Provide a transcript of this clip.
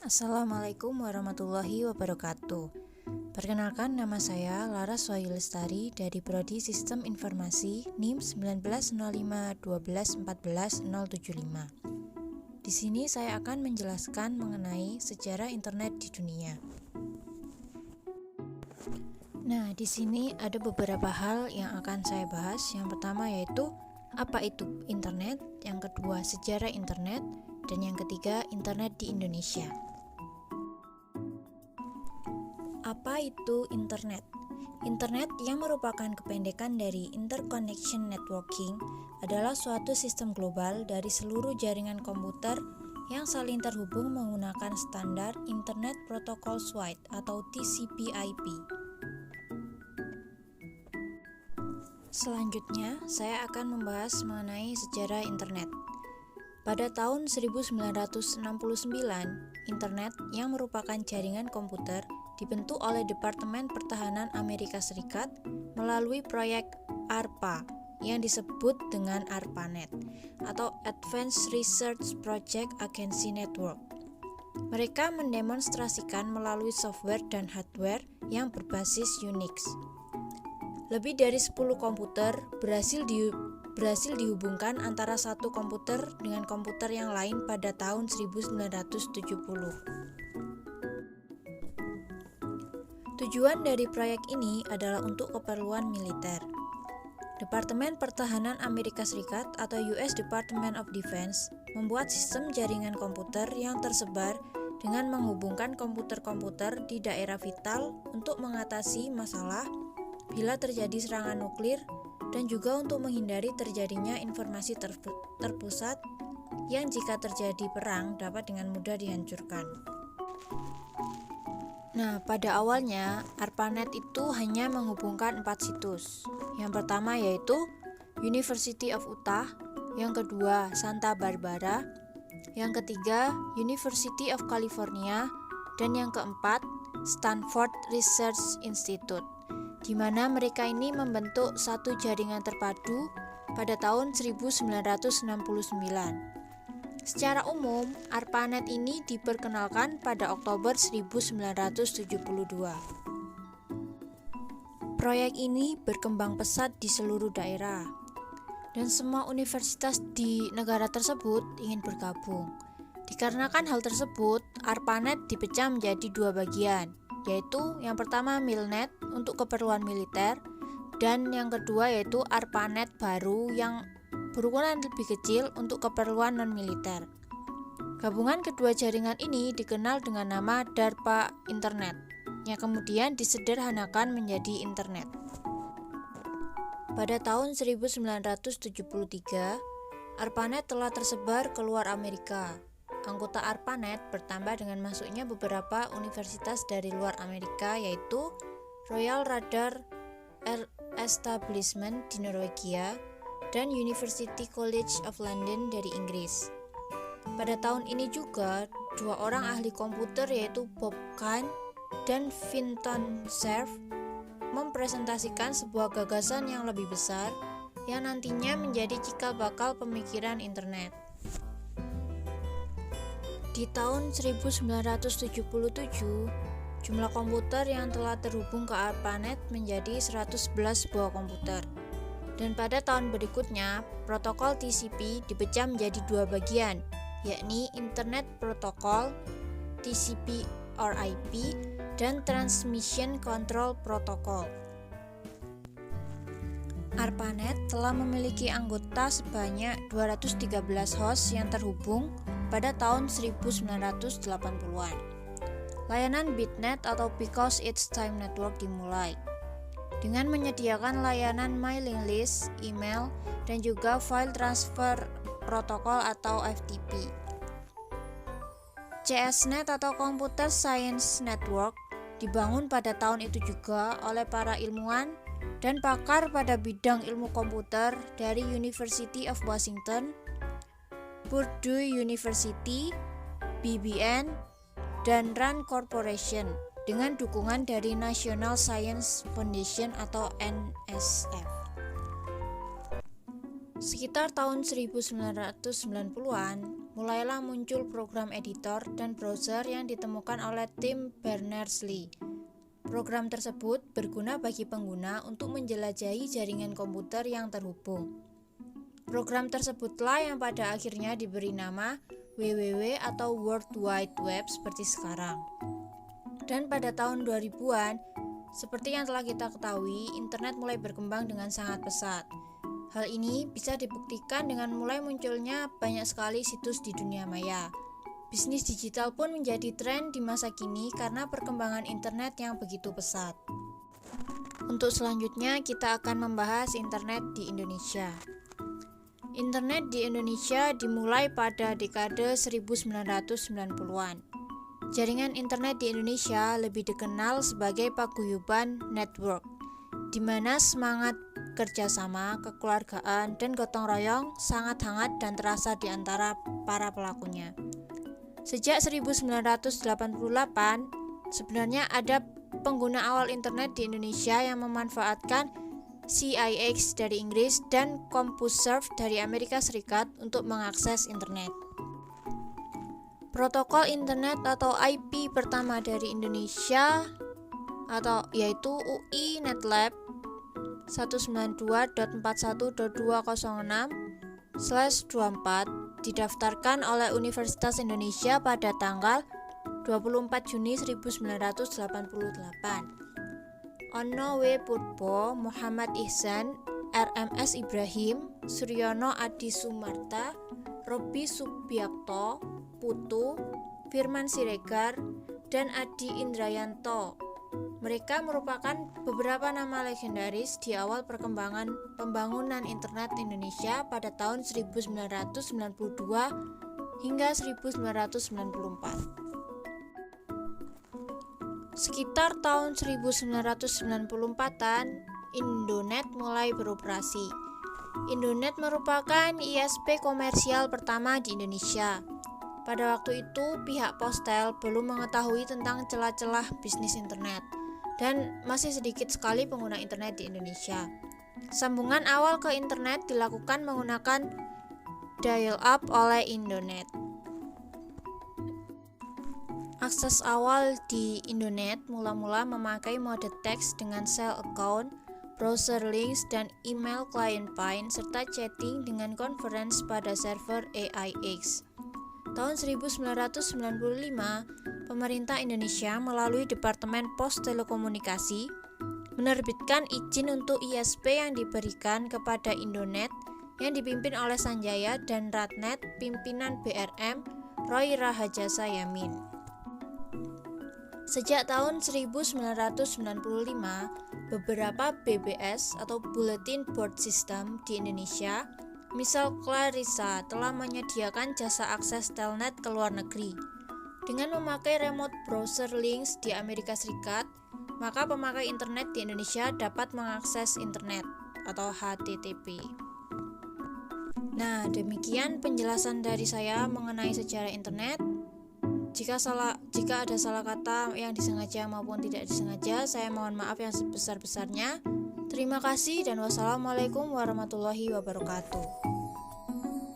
Assalamualaikum warahmatullahi wabarakatuh. Perkenalkan, nama saya Laras Wahyu Lestari dari Prodi Sistem Informasi NIM 190512141075. Di sini saya akan menjelaskan mengenai sejarah internet di dunia. Nah, di sini ada beberapa hal yang akan saya bahas. Yang pertama yaitu apa itu internet, yang kedua sejarah internet, dan yang ketiga internet di Indonesia. Apa itu internet? Internet yang merupakan kependekan dari Interconnection Networking adalah suatu sistem global dari seluruh jaringan komputer yang saling terhubung menggunakan standar Internet Protocol Suite atau TCP/IP. Selanjutnya, saya akan membahas mengenai sejarah internet. Pada tahun 1969, internet yang merupakan jaringan komputer dibentuk oleh Departemen Pertahanan Amerika Serikat melalui proyek ARPA yang disebut dengan ARPANET atau Advanced Research Project Agency Network. Mereka mendemonstrasikan melalui software dan hardware yang berbasis Unix. Lebih dari 10 komputer berhasil dihubungkan antara satu komputer dengan komputer yang lain pada tahun 1970. Tujuan dari proyek ini adalah untuk keperluan militer. Departemen Pertahanan Amerika Serikat atau US Department of Defense membuat sistem jaringan komputer yang tersebar dengan menghubungkan komputer-komputer di daerah vital untuk mengatasi masalah bila terjadi serangan nuklir dan juga untuk menghindari terjadinya informasi terpusat yang jika terjadi perang dapat dengan mudah dihancurkan. Nah, pada awalnya ARPANET itu hanya menghubungkan 4 situs. Yang pertama yaitu University of Utah, yang kedua Santa Barbara, yang ketiga University of California, dan yang keempat Stanford Research Institute, di mana mereka ini membentuk satu jaringan terpadu pada tahun 1969. Secara umum, ARPANET ini diperkenalkan pada Oktober 1972. Proyek ini berkembang pesat di seluruh daerah, dan semua universitas di negara tersebut ingin bergabung. Dikarenakan hal tersebut, ARPANET dipecah menjadi 2 bagian, yaitu yang pertama MILNET untuk keperluan militer, dan yang kedua yaitu ARPANET baru yang berukuran lebih kecil untuk keperluan non-militer. Gabungan kedua jaringan ini dikenal dengan nama DARPA Internet, yang kemudian disederhanakan menjadi Internet. Pada tahun 1973, ARPANET telah tersebar keluar Amerika. Anggota ARPANET bertambah dengan masuknya beberapa universitas dari luar Amerika, yaitu Royal Radar Establishment di Norwegia dan University College of London dari Inggris. Pada tahun ini juga, 2 orang ahli komputer yaitu Bob Kahn dan Vinton Cerf mempresentasikan sebuah gagasan yang lebih besar yang nantinya menjadi cikal bakal pemikiran internet. Di tahun 1977, jumlah komputer yang telah terhubung ke ARPANET menjadi 111 buah komputer. Dan pada tahun berikutnya, protokol TCP dipecah menjadi 2 bagian, yakni Internet Protocol TCP/IP dan Transmission Control Protocol. ARPANET telah memiliki anggota sebanyak 213 host yang terhubung pada tahun 1980-an. Layanan BitNet atau Because It's Time Network dimulai dengan menyediakan layanan mailing list, email, dan juga file transfer protokol atau FTP. CSNet atau Computer Science Network dibangun pada tahun itu juga oleh para ilmuwan dan pakar pada bidang ilmu komputer dari University of Washington, Purdue University, BBN, dan RAND Corporation, dengan dukungan dari National Science Foundation atau NSF. Sekitar tahun 1990-an, mulailah muncul program editor dan browser yang ditemukan oleh Tim Berners-Lee. Program tersebut berguna bagi pengguna untuk menjelajahi jaringan komputer yang terhubung. Program tersebutlah yang pada akhirnya diberi nama WWW atau World Wide Web seperti sekarang. Dan pada tahun 2000-an, seperti yang telah kita ketahui, internet mulai berkembang dengan sangat pesat. Hal ini bisa dibuktikan dengan mulai munculnya banyak sekali situs di dunia maya. Bisnis digital pun menjadi tren di masa kini karena perkembangan internet yang begitu pesat. Untuk selanjutnya, kita akan membahas internet di Indonesia. Internet di Indonesia dimulai pada dekade 1990-an. Jaringan internet di Indonesia lebih dikenal sebagai paguyuban network, di mana semangat kerjasama, kekeluargaan, dan gotong royong sangat hangat dan terasa di antara para pelakunya. Sejak 1988, sebenarnya ada pengguna awal internet di Indonesia yang memanfaatkan CIX dari Inggris dan CompuServe dari Amerika Serikat untuk mengakses internet. Protokol internet atau IP pertama dari Indonesia yaitu UI Netlab 192.41.206/24 didaftarkan oleh Universitas Indonesia pada tanggal 24 Juni 1988. Ono W. Purbo, Muhammad Ihsan, RMS Ibrahim, Suryono Adi Sumarta, Robi Subiakto, Putu, Firman Siregar, dan Adi Indrayanto. Mereka merupakan beberapa nama legendaris di awal perkembangan pembangunan internet Indonesia pada tahun 1992 hingga 1994. Sekitar tahun 1994-an, Indonet mulai beroperasi. Indonet merupakan ISP komersial pertama di Indonesia. Pada waktu itu, pihak Postel belum mengetahui tentang celah-celah bisnis internet, dan masih sedikit sekali pengguna internet di Indonesia. Sambungan awal ke internet dilakukan menggunakan dial-up oleh Indonet. Akses awal di Indonet mula-mula memakai mode teks dengan cell account, browser links, dan email client Pine, serta chatting dengan conference pada server AIX. Tahun 1995, pemerintah Indonesia melalui Departemen Pos Telekomunikasi menerbitkan izin untuk ISP yang diberikan kepada Indonet yang dipimpin oleh Sanjaya dan Ratnet, pimpinan BRM Roy Rahajasa Yamin. Sejak tahun 1995, beberapa BBS atau Bulletin Board System di Indonesia, misal Clarissa, telah menyediakan jasa akses telnet ke luar negeri. Dengan memakai remote browser links di Amerika Serikat, maka pemakai internet di Indonesia dapat mengakses internet atau HTTP. Nah, demikian penjelasan dari saya mengenai sejarah internet. Jika ada salah kata yang disengaja maupun tidak disengaja, saya mohon maaf yang sebesar-besarnya. Terima kasih dan wassalamualaikum warahmatullahi wabarakatuh.